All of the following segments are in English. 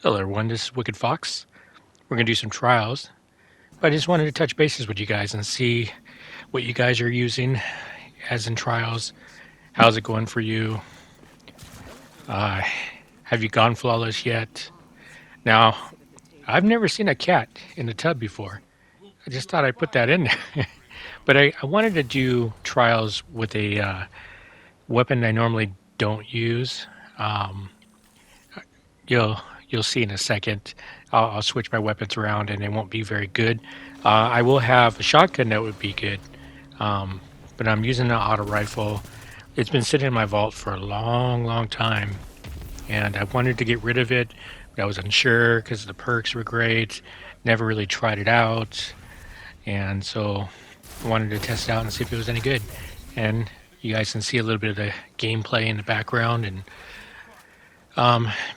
Hello, everyone. This is Wicked Fox. We're going to do some trials. But I just wanted to touch bases with you guys and see what you guys are using as in trials. How's it going for you? Uh, have you gone flawless yet? Now, I've never seen a cat in the tub before. I just thought I'd put that in there. But I wanted to do trials with a weapon I normally don't use. Um, you'll you'll see in a second. I'll switch my weapons around and it won't be very good. I will have a shotgun that would be good, um, but I'm using an auto rifle. It's been sitting in my vault for a long, long time, and I wanted to get rid of it, but I was unsure because the perks were great. Never really tried it out, and so I wanted to test it out and see if it was any good. And you guys can see a little bit of the gameplay in the background, and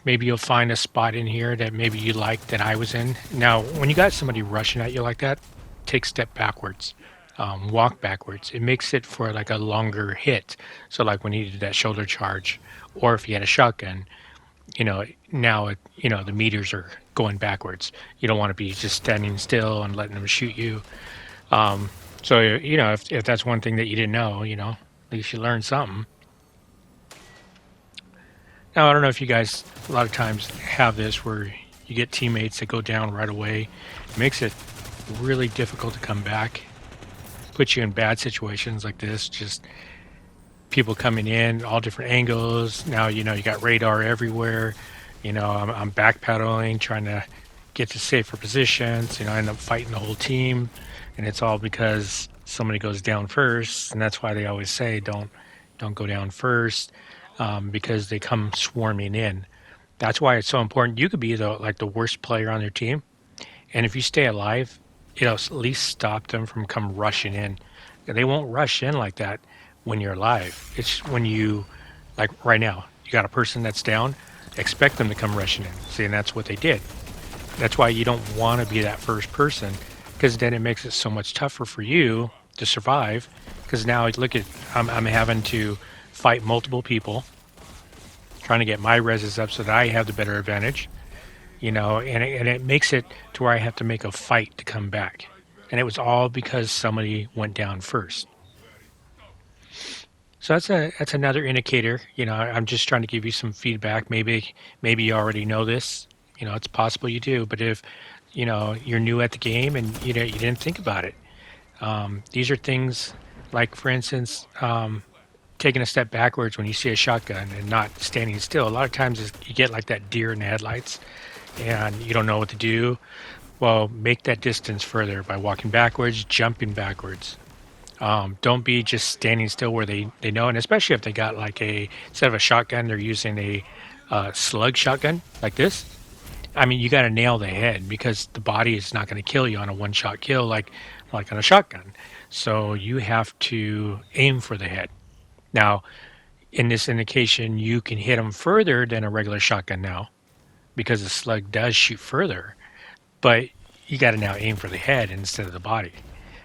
maybe you'll find a spot in here that maybe you like that I was in. Now, when you got somebody rushing at you like that, take step backwards, walk backwards. It makes it for like a longer hit. So, like when he did that shoulder charge, or if he had a shotgun, now the meters are going backwards. You don't want to be just standing still and letting them shoot you. So, if that's one thing that you didn't know, at least you learned something. Now, I don't know if you guys a lot of times have this where you get teammates that go down right away. It makes it really difficult to come back. Puts you in bad situations like this. Just people coming in, all different angles. Now, you got radar everywhere. I'm backpedaling, trying to get to safer positions. I end up fighting the whole team. And it's all because somebody goes down first. And that's why they always say don't go down first, because they come swarming in. That's why it's so important. You could be the worst player on their team, and if you stay alive, it'll at least stop them from come rushing in. They won't rush in like that when you're alive. It's when you, like right now, you got a person that's down, expect them to come rushing in. See, and that's what they did. That's why you don't want to be that first person, because then it makes it so much tougher for you to survive. Because now look at I'm having to fight multiple people, trying to get my reses up so that I have the better advantage, and it makes it to where I have to make a fight to come back. And it was all because somebody went down first. So that's another indicator. I'm just trying to give you some feedback. Maybe you already know this. It's possible you do, but if you're new at the game and you didn't think about it, these are things like, for instance, taking a step backwards when you see a shotgun and not standing still. A lot of times you get like that deer in the headlights and you don't know what to do. Well, make that distance further by walking backwards, jumping backwards. Don't be just standing still where they know, and especially if they got like instead of a shotgun, they're using a slug shotgun like this. I mean, you got to nail the head because the body is not going to kill you on a one-shot kill like on a shotgun. So you have to aim for the head. Now, in this indication, you can hit them further than a regular shotgun now because the slug does shoot further, but you got to now aim for the head instead of the body.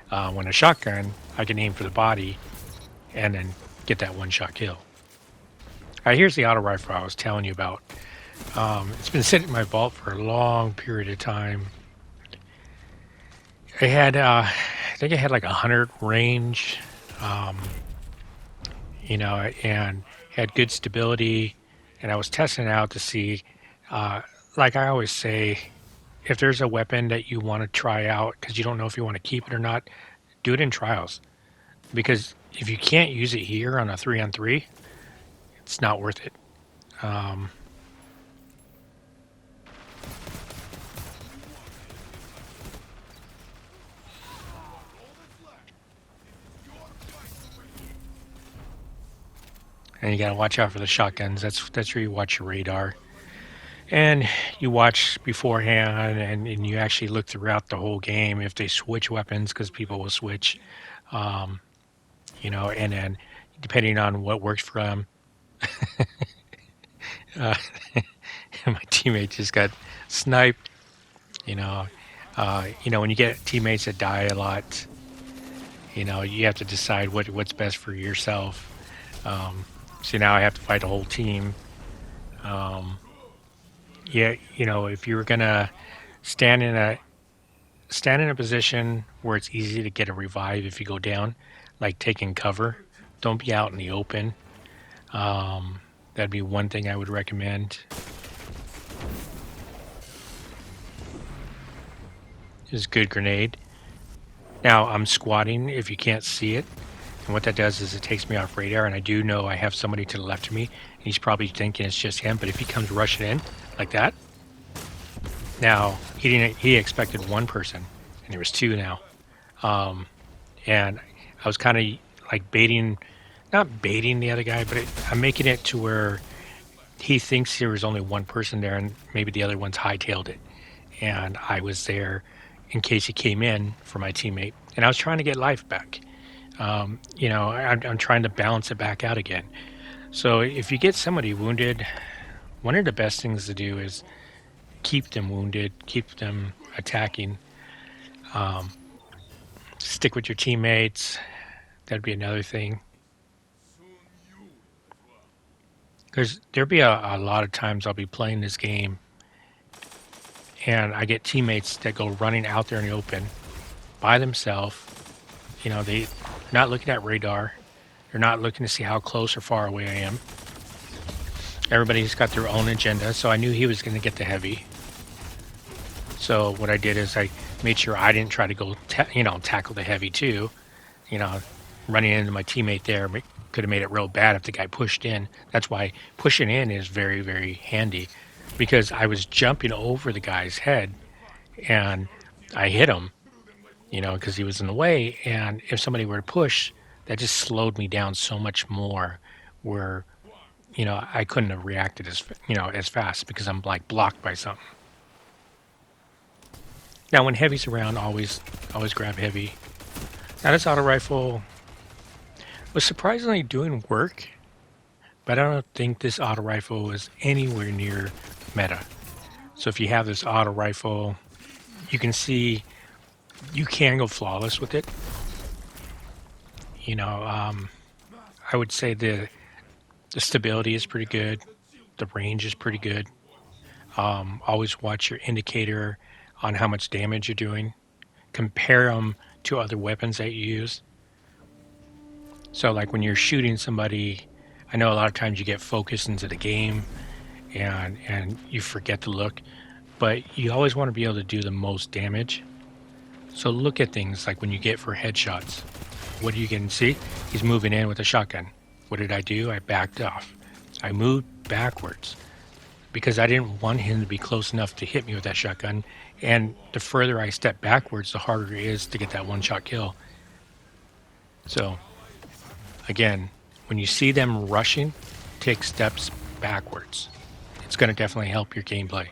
When a shotgun, I can aim for the body and then get that one shot kill. All right, here's the auto rifle I was telling you about. It's been sitting in my vault for a long period of time. I think I had like 100 range, um, and had good stability. And I was testing it out to see, uh, like I always say, if there's a weapon that you want to try out because you don't know if you want to keep it or not, do it in trials. Because if you can't use it here on a 3-on-3, it's not worth it. Um, and you got to watch out for the shotguns. That's where you watch your radar. And you watch beforehand and you actually look throughout the whole game if they switch weapons because people will switch, um, and then depending on what works for them. uh, my teammate just got sniped. You know, when you get teammates that die a lot, you have to decide what's best for yourself. Um, so now I have to fight a whole team. Um, Yeah, if you're gonna stand in a stand in a position where it's easy to get a revive if you go down, like taking cover. Don't be out in the open. Um, that'd be one thing I would recommend. Is good grenade. Now I'm squatting if you can't see it, and what that does is it takes me off radar, and I do know I have somebody to the left of me, and he's probably thinking it's just him. But if he comes rushing in like that, now he didn't. He expected one person, and there was two now. Um, and I was kind of like baiting, not baiting the other guy, but I'm making it to where he thinks there was only one person there, and maybe the other one's hightailed it. And I was there in case he came in for my teammate, and I was trying to get life back. I'm trying to balance it back out again. So if you get somebody wounded, one of the best things to do is keep them wounded, keep them attacking. Um, Stick with your teammates. That'd be another thing. Because there'll be a lot of times I'll be playing this game and I get teammates that go running out there in the open by themselves. They're not looking at radar. They're not looking to see how close or far away I am. Everybody's got their own agenda, so I knew he was going to get the heavy. So what I did is I made sure I didn't try to go, tackle the heavy too. You know, Running into my teammate there could have made it real bad if the guy pushed in. That's why pushing in is very, very handy, because I was jumping over the guy's head and I hit him, because he was in the way. And if somebody were to push, that just slowed me down so much more. Where I couldn't have reacted as fast because I'm like blocked by something. Now, when heavy's around, always grab heavy. Now, this auto rifle was surprisingly doing work, but I don't think this auto rifle is anywhere near meta. So if you have this auto rifle, you can see you can go flawless with it. I would say the stability is pretty good. The range is pretty good. Always watch your indicator on how much damage you're doing. Compare them to other weapons that you use. So, like when you're shooting somebody, I know a lot of times you get focused into the game and you forget to look, but you always want to be able to do the most damage. So look at things like when you get for headshots. What are you getting? See, he's moving in with a shotgun. What did I do? I backed off. I moved backwards because I didn't want him to be close enough to hit me with that shotgun. And the further I step backwards, the harder it is to get that one-shot kill. So, again, when you see them rushing, take steps backwards. It's going to definitely help your gameplay.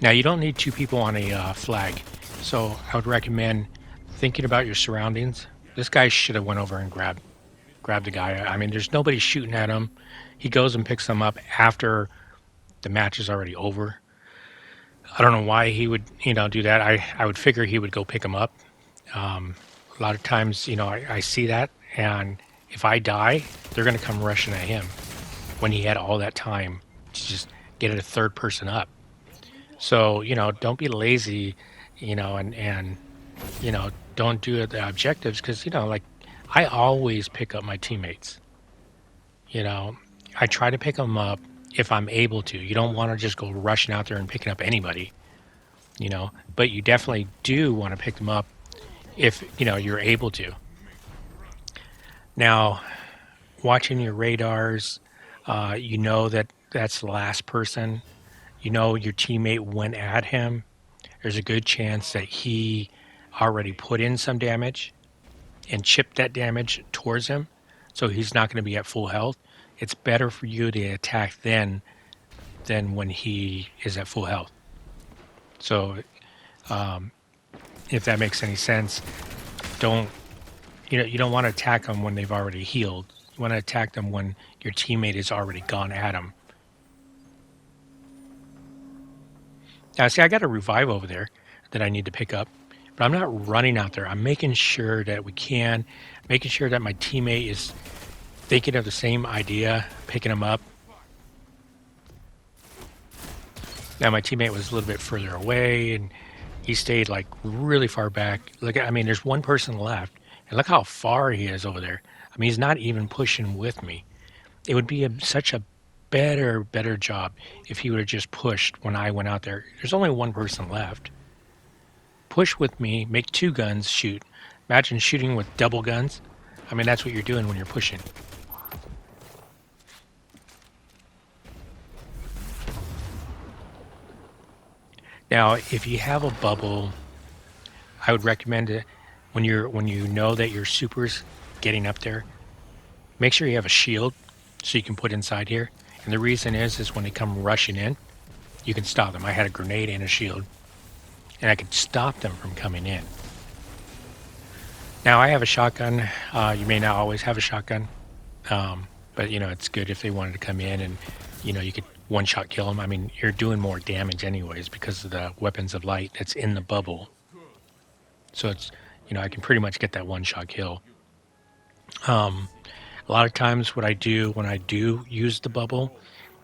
Now, you don't need two people on a flag, so I would recommend thinking about your surroundings. This guy should have went over and grabbed the guy. I mean, there's nobody shooting at him. He goes and picks them up after the match is already over. I don't know why he would, do that. I would figure he would go pick him up. A lot of times, I see that, and if I die, they're going to come rushing at him when he had all that time to just get a third person up. So, don't be lazy, and don't do the objectives because, like I always pick up my teammates. I try to pick them up if I'm able to. You don't want to just go rushing out there and picking up anybody, but you definitely do want to pick them up if, you're able to. Now, watching your radars, that that's the last person. Your teammate went at him. There's a good chance that he already put in some damage and chipped that damage towards him, so he's not going to be at full health. It's better for you to attack then than when he is at full health. So, if that makes any sense, don't you don't want to attack them when they've already healed. You want to attack them when your teammate has already gone at them. Now, see, I got a revive over there that I need to pick up, but I'm not running out there. I'm making sure that making sure that my teammate is thinking of the same idea, picking them up. Now my teammate was a little bit further away, and he stayed like really far back. Look, I mean, there's one person left, and look how far he is over there. I mean, he's not even pushing with me. It would be such a better job if he would have just pushed when I went out there. There's only one person left. Push with me, make two guns, shoot. Imagine shooting with double guns. I mean, that's what you're doing when you're pushing. Now, if you have a bubble, I would recommend it when you know that your super's getting up there. Make sure you have a shield so you can put inside here. And the reason is when they come rushing in, you can stop them. I had a grenade and a shield, and I could stop them from coming in. Now I have a shotgun. You may not always have a shotgun, but you know it's good if they wanted to come in and you could one-shot kill them. I mean, you're doing more damage anyways because of the weapons of light that's in the bubble. So it's I can pretty much get that one-shot kill. A lot of times what I do when I do use the bubble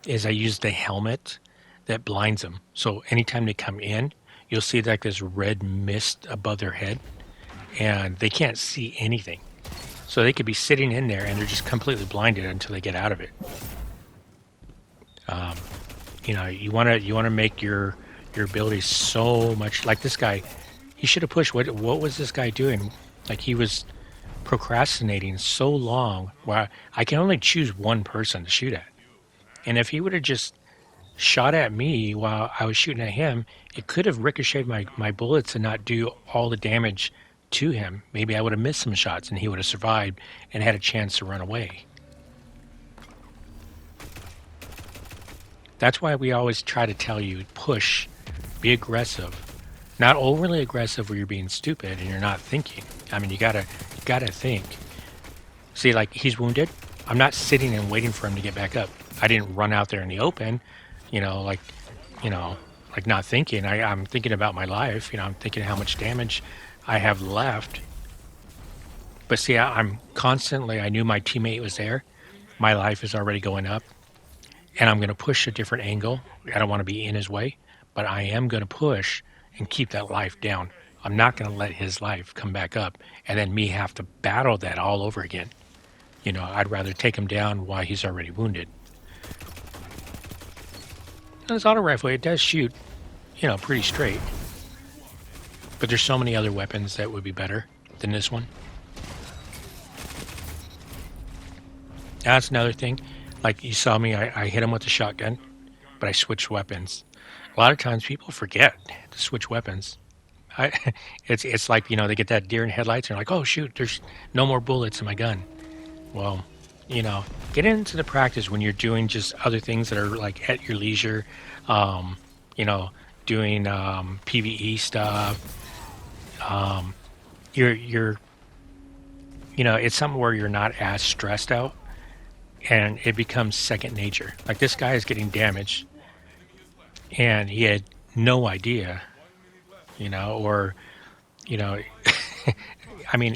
is I use the helmet that blinds them. So anytime they come in, you'll see like this red mist above their head and they can't see anything. So they could be sitting in there and they're just completely blinded until they get out of it. You want to make your abilities so much like this guy. He should have pushed. What was this guy doing? Like he was procrastinating so long. Where I can only choose one person to shoot at, and if he would have just shot at me while I was shooting at him, it could have ricocheted my bullets and not do all the damage to him. Maybe I would have missed some shots and he would have survived and had a chance to run away. That's why we always try to tell you push, be aggressive, not overly aggressive where you're being stupid and you're not thinking. I mean, you gotta think. See, like he's wounded. I'm not sitting and waiting for him to get back up. I didn't run out there in the open, like not thinking. I'm thinking about my life. I'm thinking how much damage I have left. But see, I'm constantly. I knew my teammate was there. My life is already going up. And I'm going to push a different angle. I don't want to be in his way, but I am going to push and keep that life down. I'm not going to let his life come back up and then me have to battle that all over again. I'd rather take him down while he's already wounded. And this auto rifle, it does shoot, pretty straight. But there's so many other weapons that would be better than this one. That's another thing. Like you saw me, I hit him with the shotgun, but I switched weapons. A lot of times people forget to switch weapons. It's like, they get that deer in headlights and they're like, oh shoot, there's no more bullets in my gun. Well, get into the practice when you're doing just other things that are like at your leisure, doing PvE stuff. You're it's something where you're not as stressed out. And it becomes second nature. Like this guy is getting damaged, and he had no idea, or, I mean,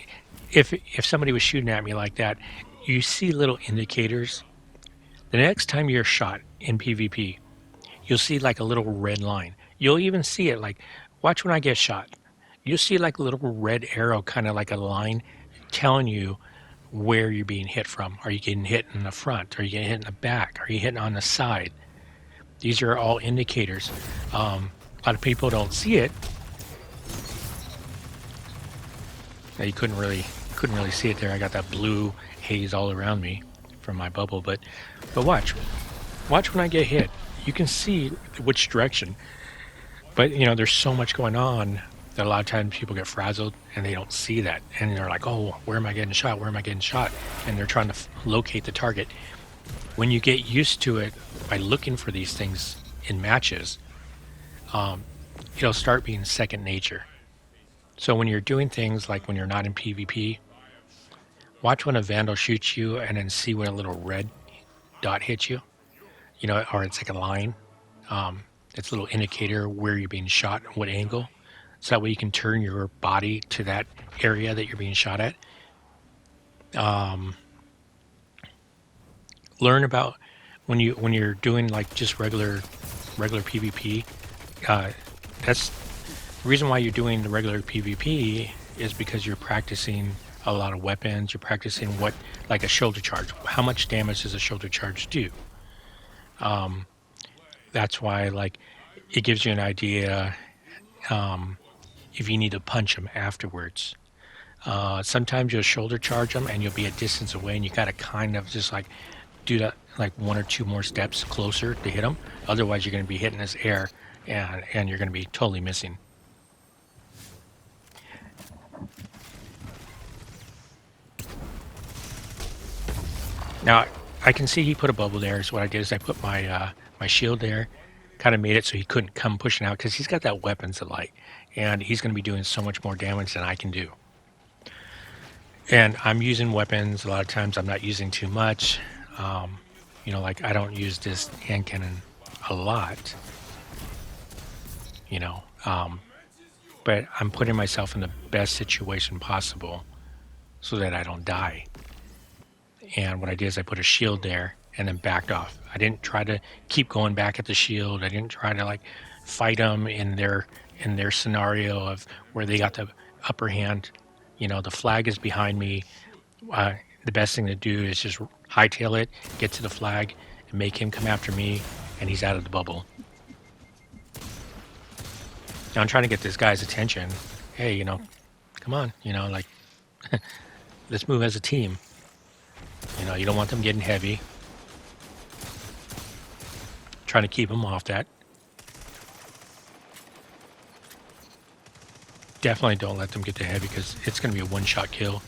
if somebody was shooting at me like that, you see little indicators. The next time you're shot in PvP, you'll see like a little red line. You'll even see it like, watch when I get shot. You'll see like a little red arrow, kind of like a line telling you where you're being hit from. Are you getting hit in the front? Are you getting hit in the back? Are you hitting on the side? These are all indicators. A lot of people don't see it. Now you couldn't really see it there. I got that blue haze all around me from my bubble, but watch when I get hit. You can see which direction. But there's so much going on that a lot of times people get frazzled and they don't see that. And they're like, oh, where am I getting shot? Where am I getting shot? And they're trying to locate the target. When you get used to it by looking for these things in matches, it'll start being second nature. So when you're doing things like when you're not in PvP, watch when a Vandal shoots you and then see when a little red dot hits you, or it's like a line. It's a little indicator where you're being shot, what angle. So that way you can turn your body to that area that you're being shot at. Learn about when you're doing like just regular regular PvP, uh, that's the reason why you're doing the regular PvP is because you're practicing a lot of weapons. You're practicing what, like a shoulder charge. How much damage does a shoulder charge do? Um, that's why, like, it gives you an idea um, if you need to punch them afterwards. Sometimes you'll shoulder charge them and you'll be a distance away, and you got to kind of just like do that, like one or two more steps closer to hit them. Otherwise, you're going to be hitting this air, and you're going to be totally missing. Now, I can see he put a bubble there. So what I did is I put my shield there, kind of made it so he couldn't come pushing out because he's got that weapons of light, and he's going to be doing so much more damage than I can do. And I'm using weapons a lot of times. I'm not using too much. Um, like I don't use this hand cannon a lot. You know, um, but I'm putting myself in the best situation possible so that I don't die. And what I did is I put a shield there and then backed off. I didn't try to keep going back at the shield. I didn't try to like fight them in their scenario of where they got the upper hand. The flag is behind me. The best thing to do is just hightail it, get to the flag, and make him come after me, and he's out of the bubble. Now I'm trying to get this guy's attention. Hey, come on, like let's move as a team. You don't want them getting heavy. Trying to keep them off that. Definitely don't let them get to heavy because it's going to be a one-shot kill.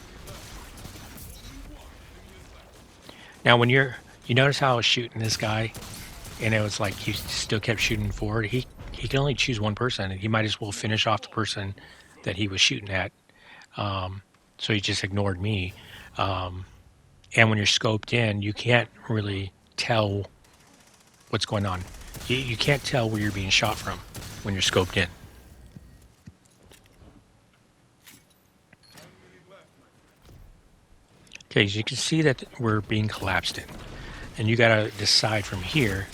Now, when you notice how I was shooting this guy, and it was like he still kept shooting forward. He can only choose one person, and he might as well finish off the person that he was shooting at. So he just ignored me. And when you're scoped in, you can't really tell what's going on. You can't tell where you're being shot from when you're scoped in. Okay, so you can see that we're being collapsed in. And you got to decide from here,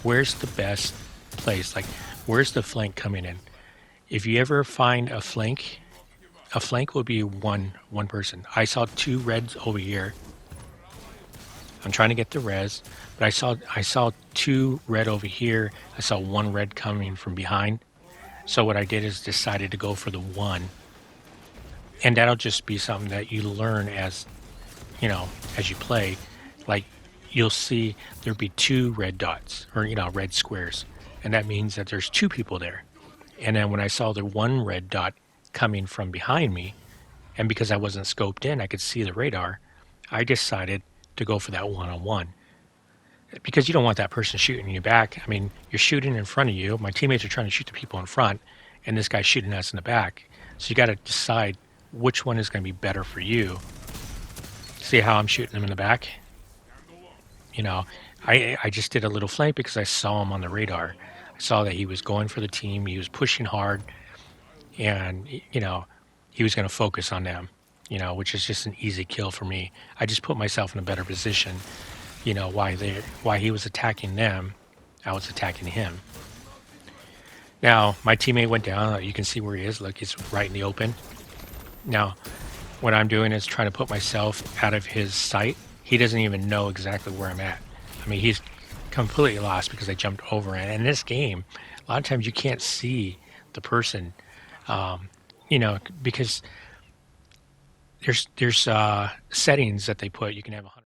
where's the best place? Like, where's the flank coming in? If you ever find a flank would be one person. I saw two reds over here. I'm trying to get the res, but I saw two red over here. I saw one red coming from behind. So what I did is decided to go for the one. And that'll just be something that you learn as you play. Like, you'll see there'll be two red dots or red squares, and that means that there's two people there. And then when I saw the one red dot coming from behind me, and because I wasn't scoped in, I could see the radar, I decided to go for that one-on-one. Because you don't want that person shooting you back. I mean, you're shooting in front of you. My teammates are trying to shoot the people in front, and this guy's shooting us in the back. So you got to decide which one is going to be better for you. See how I'm shooting him in the back? I just did a little flank because I saw him on the radar. I saw that he was going for the team. He was pushing hard, and he was going to focus on them. Which is just an easy kill for me. I just put myself in a better position. Why he was attacking them, I was attacking him. Now my teammate went down. You can see where he is. Look, he's right in the open. Now, what I'm doing is trying to put myself out of his sight. He doesn't even know exactly where I'm at. I mean, he's completely lost because I jumped over it. And in this game, a lot of times you can't see the person, because there's settings that they put. You can have 100.